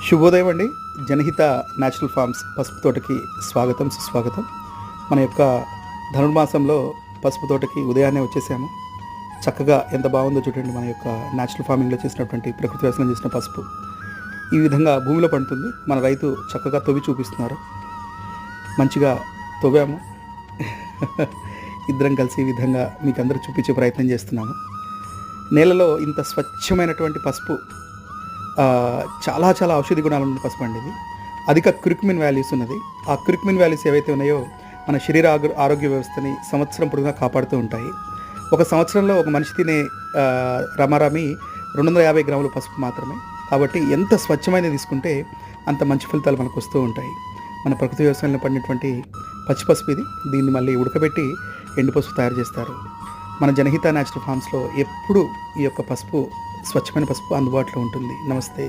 శుభోదయం అండి. జనహిత natural forms పసుపు తోటకి స్వాగతం, సుస్వాగతం. మన యొక్క ధనుర్మాసంలో పసుపు తోటకి ఉదయాన్నే వచ్చేసాము. చక్కగా ఎంత బాగుందో చూడండి. మన యొక్క న్యాచురల్ ఫార్మింగ్లో చేసినటువంటి ప్రకృతి వ్యవసాయం చేసిన పసుపు ఈ విధంగా భూమిలో పండుతుంది. మన రైతు చక్కగా తవ్వి చూపిస్తున్నారు. మంచిగా తవ్వాము. ఇద్దరం కలిసి ఈ విధంగా మీకు అందరూ చూపించే ప్రయత్నం చేస్తున్నాము. నేలలో ఇంత స్వచ్ఛమైనటువంటి పసుపు, చాలా చాలా ఔషధి గుణాలు ఉన్న పసుపు అండి ఇది. అధిక క్రిక్మిన్ వాల్యూస్ ఉన్నది. ఆ క్రిక్మిన్ వాల్యూస్ ఏవైతే ఉన్నాయో మన శరీర ఆరోగ్య వ్యవస్థని సంవత్సరం పొడుగునా కాపాడుతూ ఉంటాయి. ఒక సంవత్సరంలో ఒక మనిషి తినే రమారమి 250 గ్రాముల పసుపు మాత్రమే. కాబట్టి ఎంత స్వచ్ఛమైనది తీసుకుంటే అంత మంచి ఫలితాలు మనకు వస్తూ ఉంటాయి. మన ప్రకృతి వ్యవసాయంలో పడినటువంటి పచ్చి పసుపు ఇది. దీన్ని మళ్ళీ ఉడకబెట్టి ఎండు పసుపు తయారు చేస్తారు. మన జనహిత న్యాచురల్ ఫార్మ్స్లో ఎప్పుడు ఈ యొక్క పసుపు, స్వచ్ఛమైన పసుపు అందుబాటులో ఉంటుంది. నమస్తే.